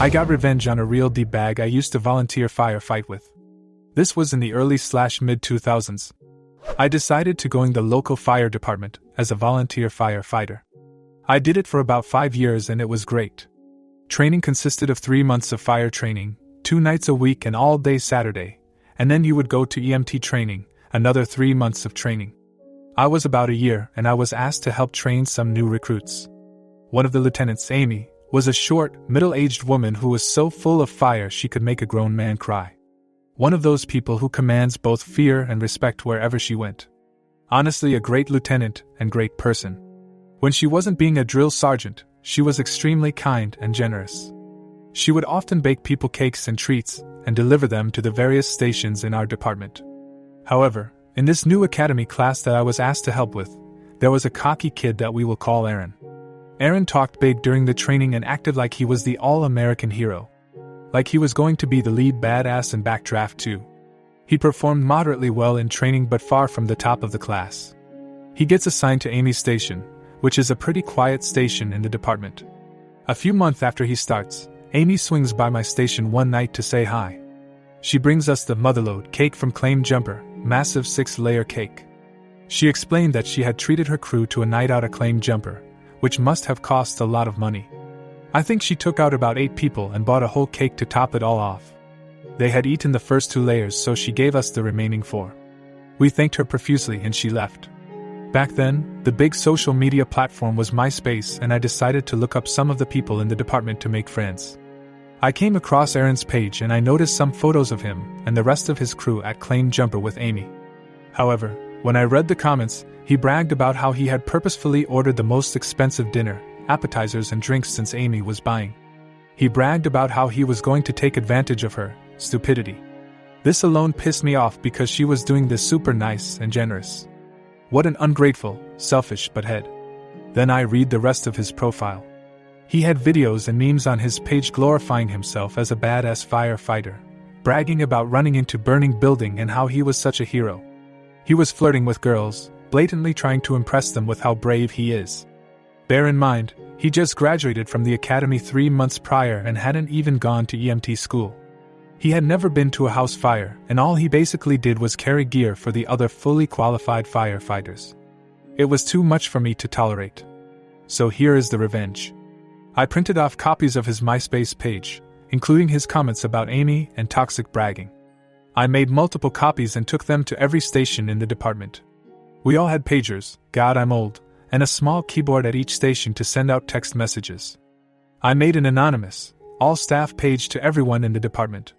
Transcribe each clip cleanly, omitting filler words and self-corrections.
I got revenge on a real D-bag I used to volunteer firefight with. This was in the early/mid 2000s. I decided to join the local fire department as a volunteer firefighter. I did it for about 5 years and it was great. Training consisted of 3 months of fire training, 2 nights a week and all day Saturday, and then you would go to EMT training, another 3 months of training. I was about a year and I was asked to help train some new recruits. One of the lieutenants, Amy, was a short, middle-aged woman who was so full of fire she could make a grown man cry. One of those people who commands both fear and respect wherever she went. Honestly, a great lieutenant and great person. When she wasn't being a drill sergeant, she was extremely kind and generous. She would often bake people cakes and treats and deliver them to the various stations in our department. However, in this new academy class that I was asked to help with, there was a cocky kid that we will call Aaron. Aaron talked big during the training and acted like he was the all-American hero. Like he was going to be the lead badass in Backdraft 2. He performed moderately well in training but far from the top of the class. He gets assigned to Amy's station, which is a pretty quiet station in the department. A few months after he starts, Amy swings by my station one night to say hi. She brings us the motherlode cake from Claim Jumper, massive 6-layer cake. She explained that she had treated her crew to a night out at Claim Jumper, which must have cost a lot of money. I think she took out about 8 people and bought a whole cake to top it all off. They had eaten the first 2 layers, so she gave us the remaining 4. We thanked her profusely and she left. Back then, the big social media platform was MySpace and I decided to look up some of the people in the department to make friends. I came across Aaron's page and I noticed some photos of him and the rest of his crew at Claim Jumper with Amy. However, when I read the comments, he bragged about how he had purposefully ordered the most expensive dinner, appetizers and drinks since Amy was buying. He bragged about how he was going to take advantage of her stupidity. This alone pissed me off because she was doing this super nice and generous. What an ungrateful, selfish butthead. Then I read the rest of his profile. He had videos and memes on his page glorifying himself as a badass firefighter, bragging about running into burning building and how he was such a hero. He was flirting with girls, blatantly trying to impress them with how brave he is. Bear in mind, he just graduated from the academy 3 months prior and hadn't even gone to EMT school. He had never been to a house fire, and all he basically did was carry gear for the other fully qualified firefighters. It was too much for me to tolerate. So here is the revenge. I printed off copies of his MySpace page, including his comments about Amy and toxic bragging. I made multiple copies and took them to every station in the department. We all had pagers, God I'm old, and a small keyboard at each station to send out text messages. I made an anonymous, all-staff page to everyone in the department.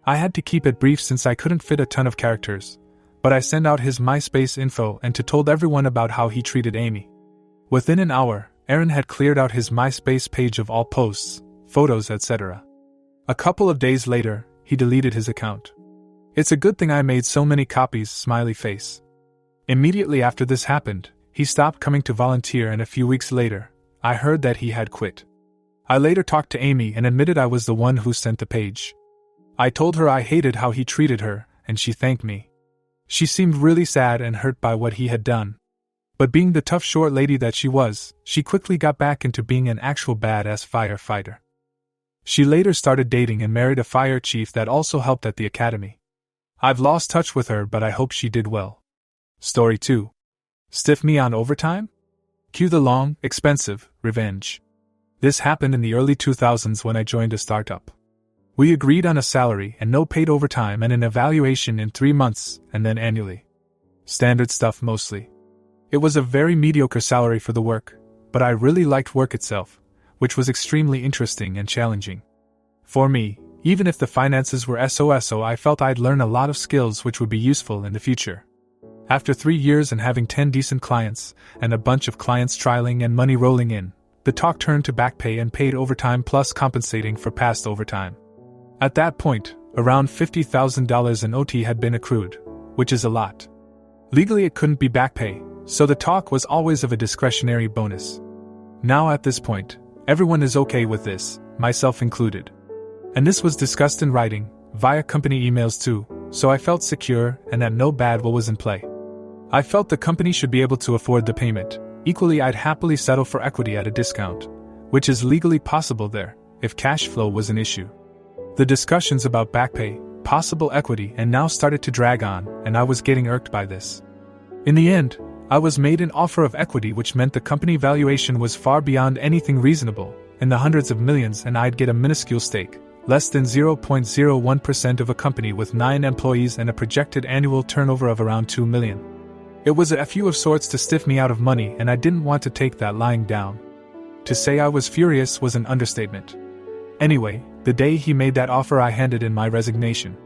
I had to keep it brief since I couldn't fit a ton of characters, but I sent out his MySpace info and told everyone about how he treated Amy. Within an hour, Aaron had cleared out his MySpace page of all posts, photos, etc. A couple of days later, he deleted his account. It's a good thing I made so many copies, smiley face. Immediately after this happened, he stopped coming to volunteer and a few weeks later, I heard that he had quit. I later talked to Amy and admitted I was the one who sent the page. I told her I hated how he treated her, and she thanked me. She seemed really sad and hurt by what he had done. But being the tough short lady that she was, she quickly got back into being an actual badass firefighter. She later started dating and married a fire chief that also helped at the academy. I've lost touch with her, but I hope she did well. Story 2. Stiff me on overtime? Cue the long, expensive revenge. This happened in the early 2000s when I joined a startup. We agreed on a salary and no paid overtime and an evaluation in 3 months and then annually. Standard stuff mostly. It was a very mediocre salary for the work, but I really liked work itself, which was extremely interesting and challenging. For me, even if the finances were SOSO, I felt I'd learn a lot of skills which would be useful in the future. After 3 years and having 10 decent clients, and a bunch of clients trialing and money rolling in, the talk turned to back pay and paid overtime plus compensating for past overtime. At that point, around $50,000 in OT had been accrued, which is a lot. Legally it couldn't be back pay, so the talk was always of a discretionary bonus. Now at this point, everyone is okay with this, myself included. And this was discussed in writing, via company emails too, so I felt secure and that no bad will was in play. I felt the company should be able to afford the payment. Equally, I'd happily settle for equity at a discount, which is legally possible there, if cash flow was an issue. The discussions about back pay, possible equity, and now started to drag on, and I was getting irked by this. In the end, I was made an offer of equity, which meant the company valuation was far beyond anything reasonable, in the hundreds of millions, and I'd get a minuscule stake, less than 0.01% of a company with 9 employees and a projected annual turnover of around 2 million. It was a few of sorts to stiff me out of money, and I didn't want to take that lying down. To say I was furious was an understatement. Anyway, the day he made that offer, I handed in my resignation.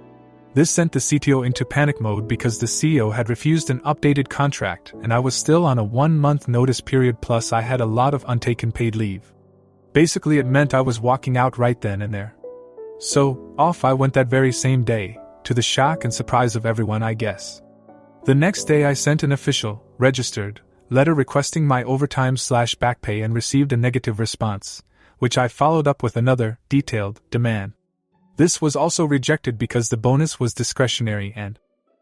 This sent the CTO into panic mode because the CEO had refused an updated contract, and I was still on a 1-month notice period, plus I had a lot of untaken paid leave. Basically, it meant I was walking out right then and there. So, off I went that very same day, to the shock and surprise of everyone, I guess. The next day I sent an official, registered, letter requesting my overtime/back pay and received a negative response, which I followed up with another, detailed, demand. This was also rejected because the bonus was discretionary and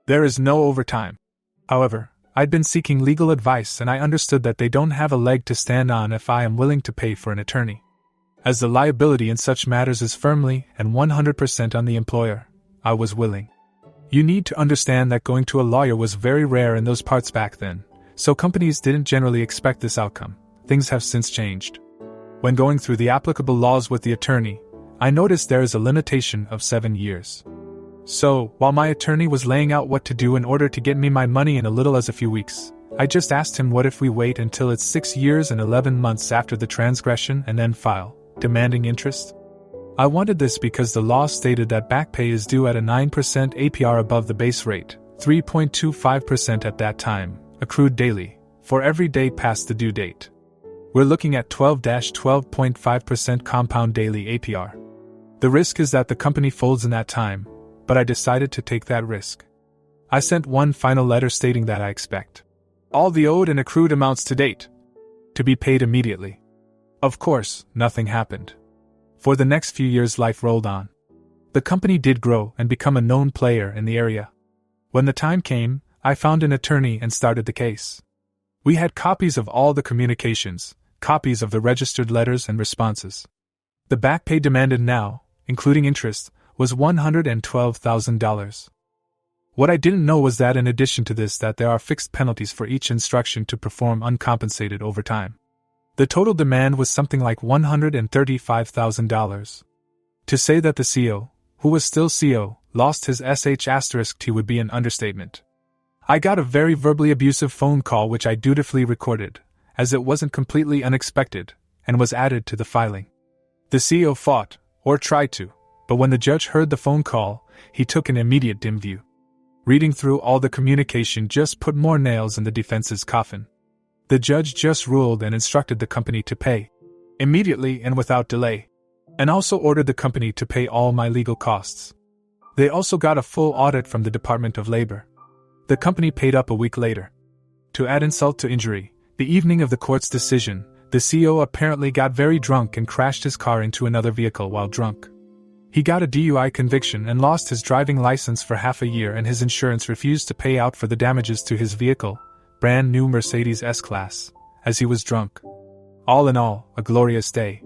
there is no overtime. However, I'd been seeking legal advice, and I understood that they don't have a leg to stand on if I am willing to pay for an attorney, as the liability in such matters is firmly and 100% on the employer. I was willing. You need to understand that going to a lawyer was very rare in those parts back then, so companies didn't generally expect this outcome. Things have since changed. When going through the applicable laws with the attorney, I noticed there is a limitation of 7 years. So, while my attorney was laying out what to do in order to get me my money in as little as a few weeks, I just asked him, what if we wait until it's 6 years and 11 months after the transgression and then file, demanding interest? I wanted this because the law stated that back pay is due at a 9% APR above the base rate, 3.25% at that time, accrued daily, for every day past the due date. We're looking at 12-12.5% compound daily APR. The risk is that the company folds in that time, but I decided to take that risk. I sent one final letter stating that I expect all the owed and accrued amounts to date to be paid immediately. Of course, nothing happened. For the next few years, life rolled on. The company did grow and become a known player in the area. When the time came, I found an attorney and started the case. We had copies of all the communications, copies of the registered letters and responses. The back pay demanded now, including interest, was $112,000. What I didn't know was that in addition to this, that there are fixed penalties for each instruction to perform uncompensated overtime. The total demand was something like $135,000. To say that the CEO, who was still CEO, lost his sh*T would be an understatement. I got a very verbally abusive phone call which I dutifully recorded, as it wasn't completely unexpected, and was added to the filing. The CEO fought, or tried to, but when the judge heard the phone call, he took an immediate dim view. Reading through all the communication just put more nails in the defense's coffin. The judge just ruled and instructed the company to pay immediately and without delay, and also ordered the company to pay all my legal costs. They also got a full audit from the Department of Labor. The company paid up a week later. To add insult to injury, the evening of the court's decision, the CEO apparently got very drunk and crashed his car into another vehicle while drunk. He got a DUI conviction and lost his driving license for half a year, and his insurance refused to pay out for the damages to his vehicle, brand new Mercedes S-Class, as he was drunk. All in all, a glorious day.